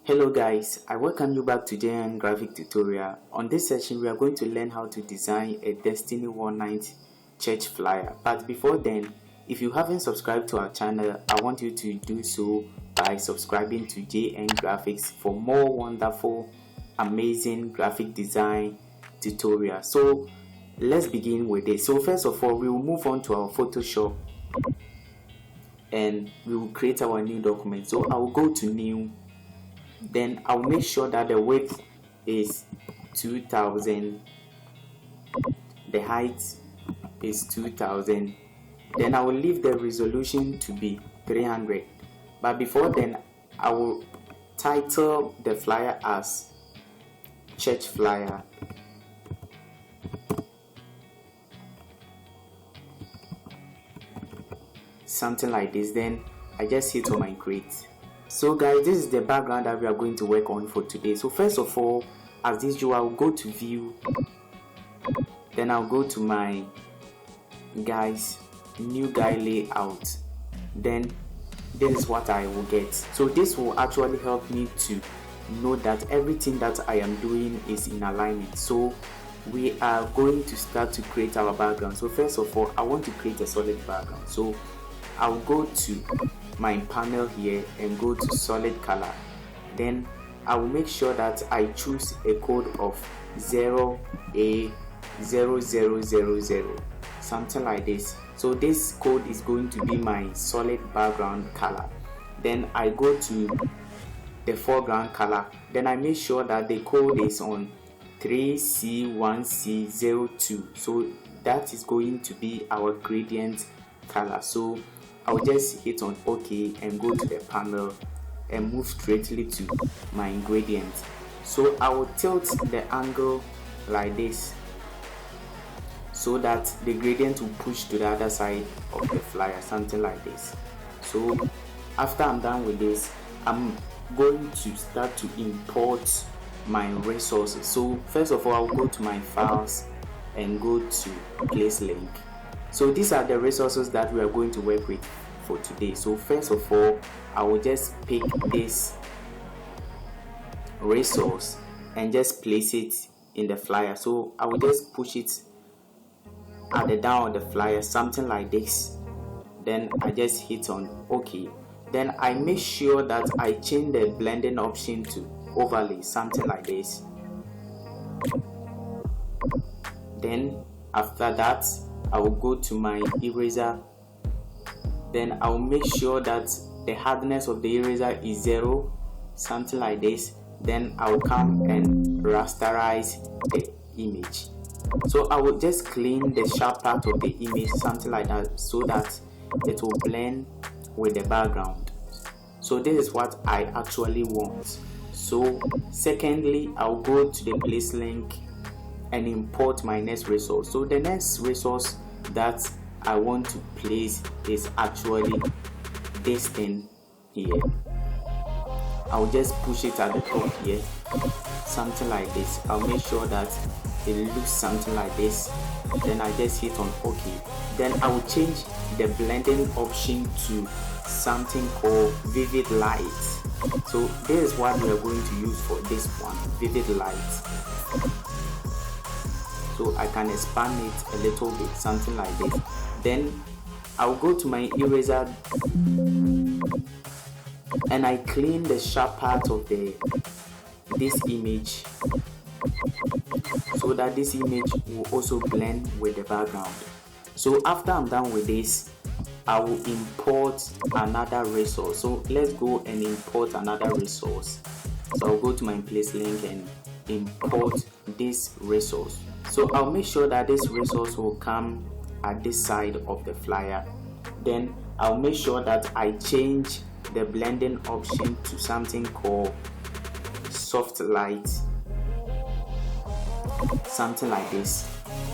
Hello guys, I welcome you back to JN Graphic Tutorial. On this session, we are going to learn how to design a Destiny One Night church flyer. But before then, if you haven't subscribed to our channel, I want you to do so by subscribing to JN Graphics for more wonderful, amazing graphic design tutorials. So let's begin with it. So first of all, we will move on to our Photoshop and we will create our new document. So I will go to new. Then I'll make sure that the width is 2000, the height is 2000. Then I will leave the resolution to be 300. But before then, I will title the flyer as church flyer. Something like this. Then I just hit on my create. So guys, this is the background that we are going to work on for today. So first of all, as usual, I'll go to view, then I'll go to my new guy layout. Then this is what I will get. So this will actually help me to know that everything that I am doing is in alignment. So we are going to start to create our background. So first of all, I want to create a solid background. So I'll go to my panel here and go to solid color. Then I will make sure that I choose a code of 0A0000, something like this. So this code is going to be my solid background color. Then I go to the foreground color. Then I make sure that the code is on 3C1C02. So that is going to be our gradient color. So I'll just hit on OK and go to the panel and move straightly to my gradient. So I will tilt the angle like this so that the gradient will push to the other side of the flyer, something like this. So after I'm done with this, I'm going to start to import my resources. So first of all, I'll go to my files and go to place link. So these are the resources that we are going to work with for today. So first of all, I will just pick this resource and just place it in the flyer. So I will just push it at the down of the flyer, something like this. Then I just hit on OK. Then I make sure that I change the blending option to overlay, something like this. Then after that, I will go to my eraser. Then I'll make sure that the hardness of the eraser is 0, something like this. Then I'll come and rasterize the image. So I will just clean the sharp part of the image, something like that, so that it will blend with the background. So this is what I actually want. So secondly, I'll go to the place link and import my next resource. So the next resource that I want to place is actually this thing here. I'll just push it at the top here, something like this. I'll make sure that it looks something like this. Then I just hit on OK. Then I will change the blending option to something called vivid light. So this is what we are going to use for this one, vivid light. So I can expand it a little bit, something like this. Then I'll go to my eraser and I clean the sharp part of this image so that this image will also blend with the background. So after I'm done with this, I will import another resource. So let's go and import another resource. So I'll go to my place link and import this resource. So I'll make sure that this resource will come at this side of the flyer. Then I'll make sure that I change the blending option to something called soft light, something like this.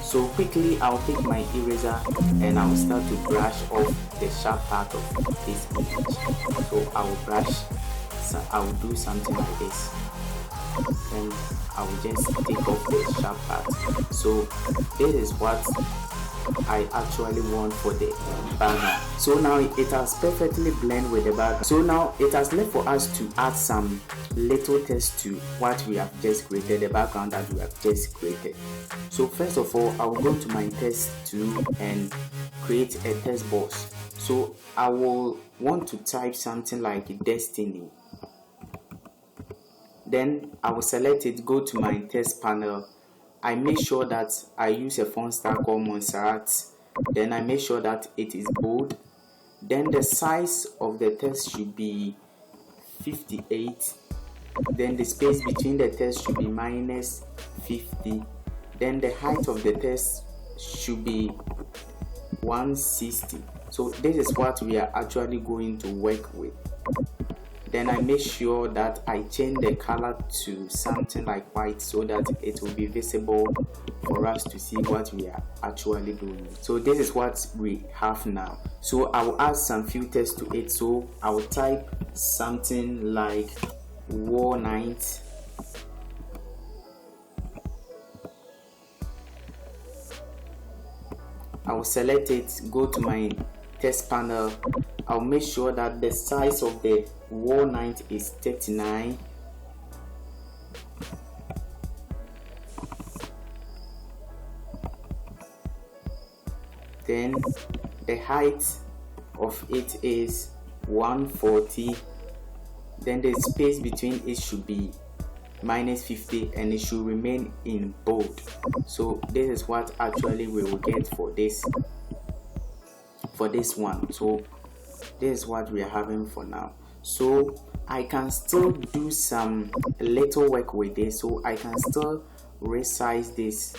So quickly I'll pick my eraser and I'll start to brush off the sharp part of this image. So I will do something like this. Then I will just take off the sharp part. So this is what I actually want for the background. So now it has perfectly blended with the background. So now it has left for us to add some little text to what we have just created, the background that we have just created. So first of all, I will go to my text tool and create a text box. So I will want to type something like Destiny. Then I will select it, go to my text panel. I make sure that I use a font style called Montserrat. Then I make sure that it is bold. Then the size of the text should be 58. Then the space between the text should be -50. Then the height of the text should be 160. So this is what we are actually going to work with. Then I make sure that I change the color to something like white so that it will be visible for us to see what we are actually doing. So this is what we have now. So I will add some filters to it. So I will type something like War Night. I will select it, go to my text panel. I'll make sure that the size of the War Night is 39. Then the height of it is 140. Then the space between it should be -50 and it should remain in bold. So this is what actually we will get for this one. So this is what we are having for now. So I can still do some little work with this. So I can still resize this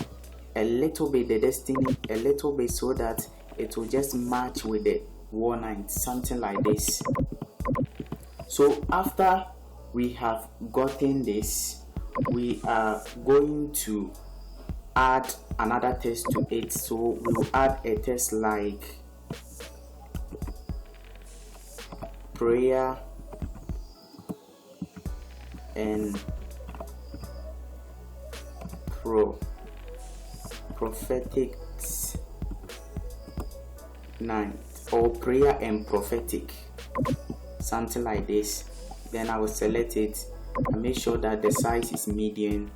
a little bit, the Destiny a little bit, so that it will just match with the War Night, something like this. So after we have gotten this, we are going to add another text to it. So we will add a text like prayer and prophetic night, or prayer and prophetic, something like this. Then I will select it and make sure that the size is medium.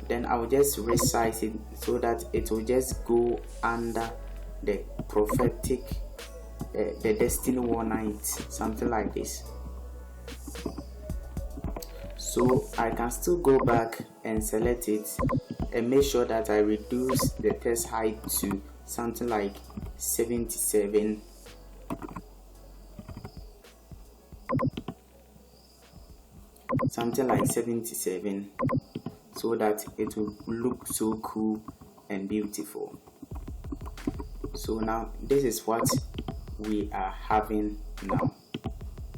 Then I will just resize it so that it will just go under the prophetic, the Destiny War Night, something like this. So I can still go back and select it and make sure that I reduce the text height to something like 77. Something like 77, so that it will look so cool and beautiful. So now this is what we are having now.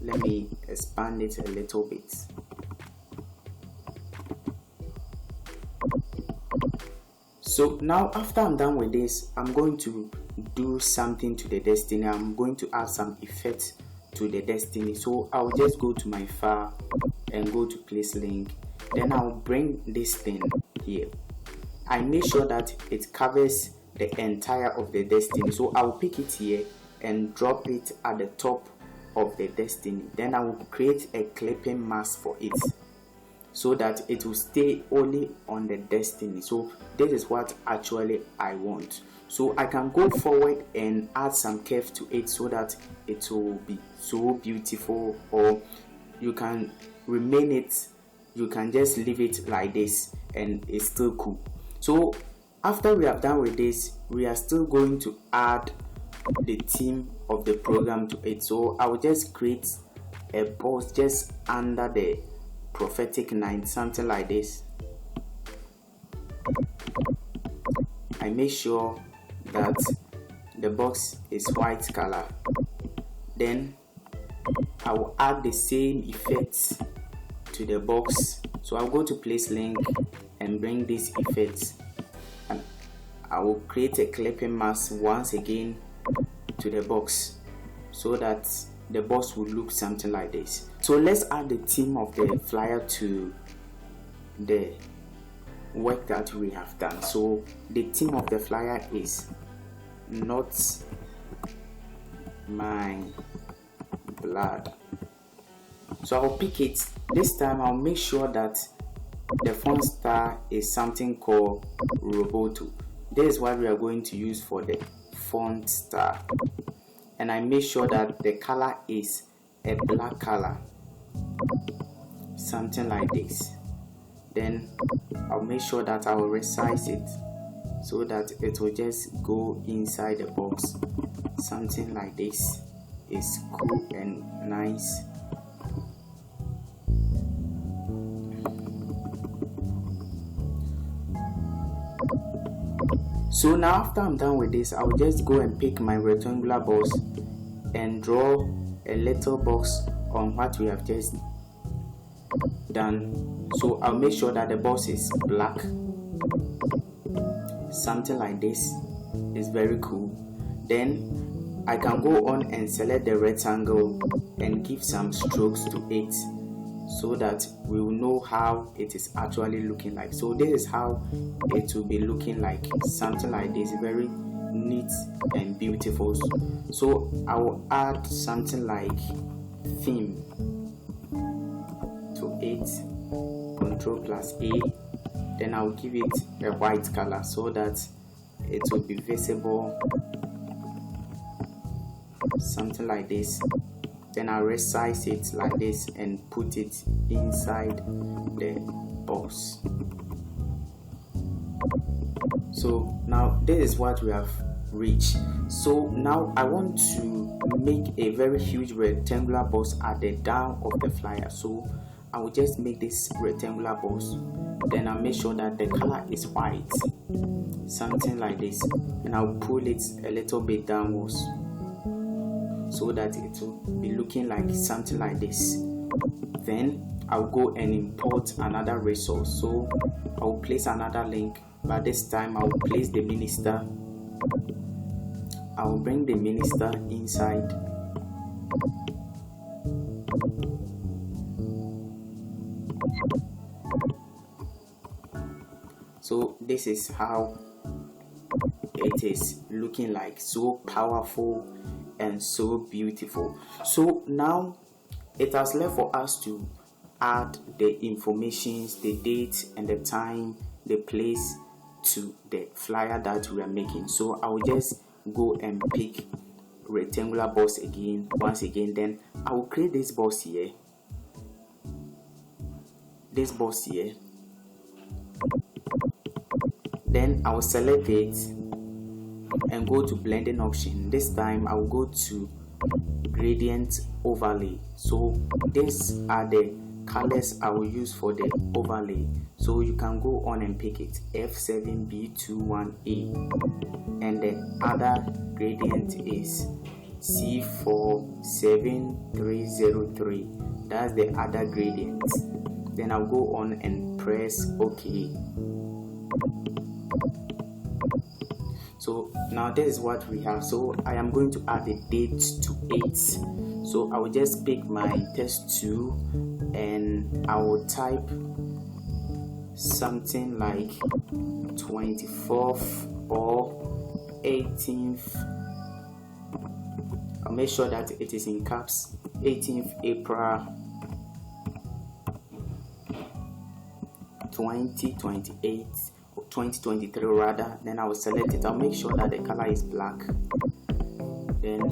Let me expand it a little bit. So now after I'm done with this, I'm going to do something to the Destiny. I'm going to add some effects to the Destiny. So I'll just go to my file and go to place link. Then I'll bring this thing here. I make sure that it covers the entire of the Destiny. So I'll pick it here and drop it at the top of the Destiny. Then I will create a clipping mask for it, so that it will stay only on the Destiny. So this is what actually I want. So I can go forward and add some curve to it so that it will be so beautiful, or you can remain it, you can just leave it like this and it's still cool. So after we have done with this, we are still going to add the theme of the program to it. So I will just create a box just under the prophetic night, something like this. I make sure that the box is white color. Then I will add the same effects to the box. So I'll go to place link and bring these effects, and I will create a clipping mask once again to the box so that the box will look something like this. So let's add the theme of the flyer to the work that we have done. So the theme of the flyer is not my blood. So I'll pick it. This time I'll make sure that the font style is something called Roboto. This is what we are going to use for the font style, and I make sure that the color is a black color, something like this. Then I'll make sure that I will resize it so that it will just go inside the box, something like this. It's cool and nice. So now after I'm done with this, I'll just go and pick my rectangular box and draw a little box on what we have just done. So I'll make sure that the box is black, something like this. It's very cool. Then I can go on and select the rectangle and give some strokes to it so that we will know how it is actually looking like. So this is how it will be looking like, something like this, very neat and beautiful. So I will add something like theme to it, Ctrl+A, then I'll give it a white color so that it will be visible, something like this. Then I'll resize it like this and put it inside the box. So now this is what we have reached. So now I want to make a very huge rectangular box at the down of the flyer. So I will just make this rectangular box, then I'll make sure that the color is white, something like this, and I'll pull it a little bit downwards so that it will be looking like something like this. Then I'll go and import another resource. So I'll place another link, but this time I'll place the minister. I'll bring the minister inside. So this is how it is looking like, so powerful and so beautiful. So now it has left for us to add the informations, the date and the time, the place to the flyer that we are making. So I will just go and pick rectangular box again, once again. Then I will create this box here, then I will select it and go to blending option. This time I will go to gradient overlay. So these are the colors I will use for the overlay. So you can go on and pick it, F7B21A, and the other gradient is C47303. That's the other gradient. Then I'll go on and press OK. So now this is what we have. So I am going to add the date to it. So I will just pick my text tool and I will type something like 24th or 18th. I'll make sure that it is in caps, 18th April 2028 or 2023 rather. Then I will select it. I'll make sure that the color is black. Then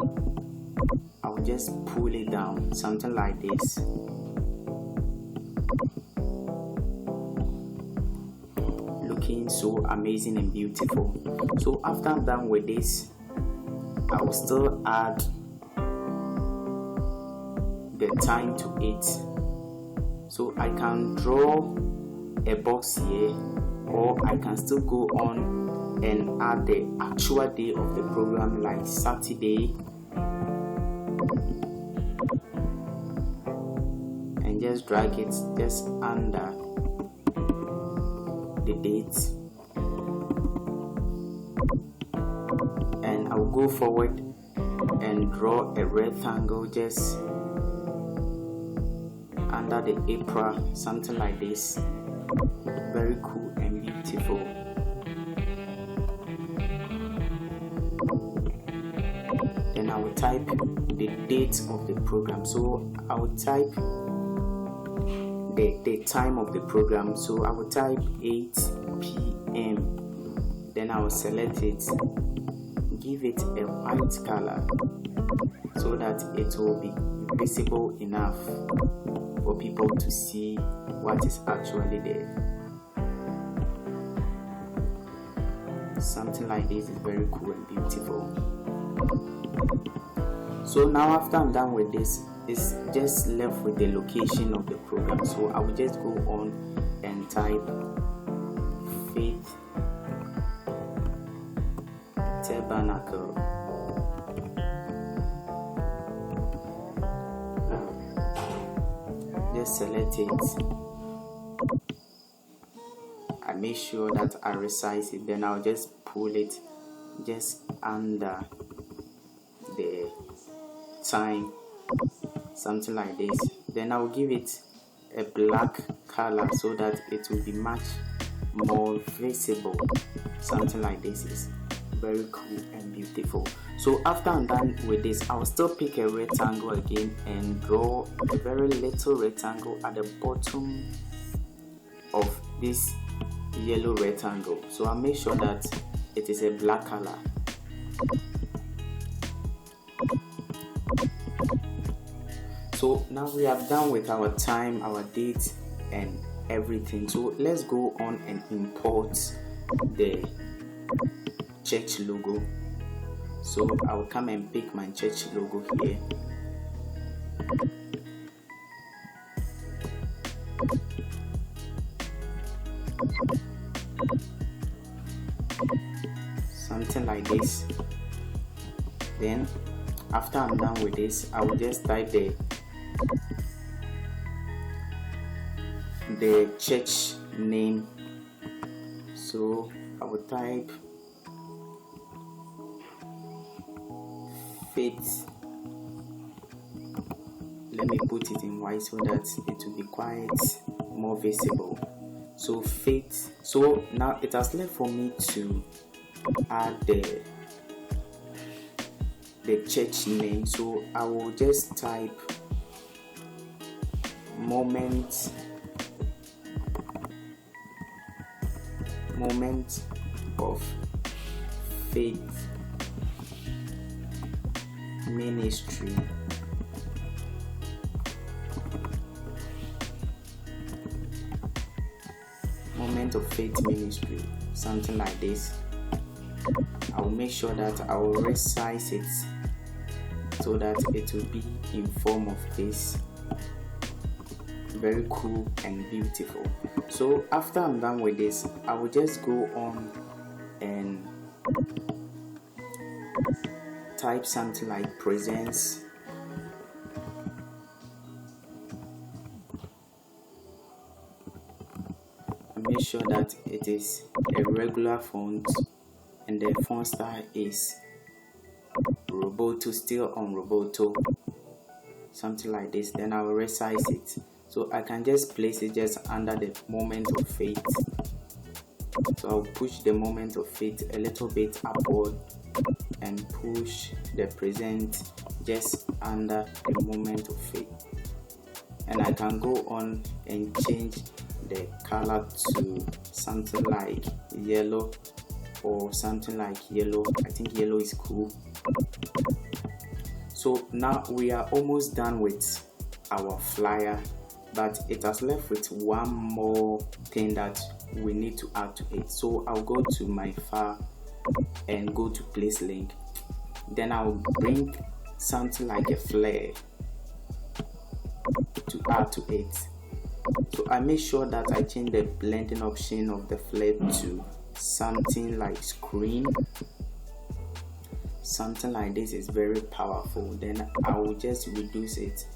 I'll just pull it down, something like this. Looking so amazing and beautiful. So after I'm done with this, I will still add the time to it. So I can draw a box here, or I can still go on and add the actual day of the program, like Saturday, and just drag it just under the date, and I'll go forward and draw a rectangle just under the April, something like this. Very cool and beautiful. Then I will type the date of the program. So I will type the time of the program. So I will type 8 p.m. Then I will select it, give it a white color so that it will be visible enough for people to see what is actually there. Something like this is very cool and beautiful. So now after I'm done with this, it's just left with the location of the program. So I will just go on and type Faith Tabernacle. Just select it. I make sure that I resize it. Then I'll just pull it just under the time, something like this. Then I'll give it a black color so that it will be much more visible. Something like this is very cool and beautiful. So after I'm done with this, I'll still pick a rectangle again and draw a very little rectangle at the bottom of this yellow rectangle. So I'll make sure that it is a black color. So now we have done with our time, our date and everything. So let's go on and import the church logo. So I'll come and pick my church logo here. Something like this. Then after I'm done with this, I will just type the church name. So I will type Faith. Let me put it in white so that it will be quite more visible. So Faith. So now it has left for me to add the church name. So I will just type moment of faith ministry. Moment of faith ministry, something like this. I will make sure that I will resize it so that it will be in form of this. Very cool and beautiful. So after I'm done with this, I will just go on and type something like presence. And make sure that it is a regular font and the font style is Roboto, still on Roboto, something like this. Then I will resize it. So I can just place it just under the moment of faith. So I'll push the moment of faith a little bit upward and push the present just under the moment of faith. And I can go on and change the color to something like yellow or something like yellow. I think yellow is cool. So now we are almost done with our flyer, but it has left with one more thing that we need to add to it. So I'll go to my file and go to place link. Then I'll bring something like a flare to add to it. So I make sure that I change the blending option of the flare to something like screen. Something like this is very powerful. Then I will just reduce it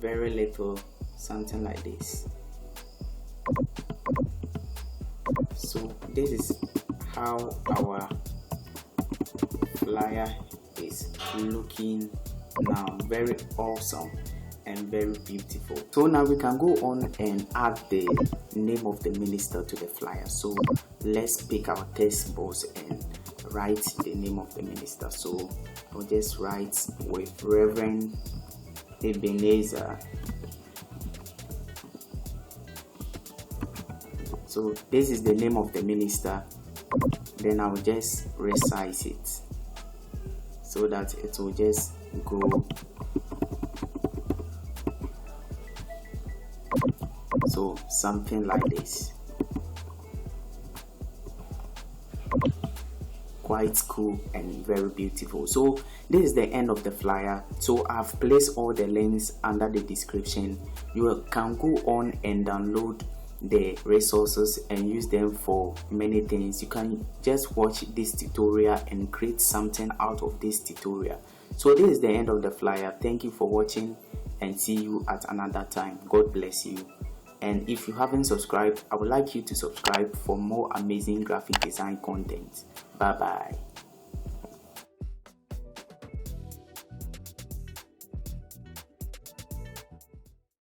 very little, something like this. So this is how our flyer is looking now. Very awesome and very beautiful. So now we can go on and add the name of the minister to the flyer. So let's pick our text box and write the name of the minister. So I'll just write with Reverend Ebenezer. So this is the name of the minister. Then I'll just resize it so that it will just go. So something like this. Quite cool and very beautiful. So this is the end of the flyer. So I've placed all the links under the description. You can go on and download the resources and use them for many things. You can just watch this tutorial and create something out of this tutorial. So this is the end of the flyer. Thank you for watching and see you at another time. God bless you. And if you haven't subscribed, I would like you to subscribe for more amazing graphic design content. Bye bye.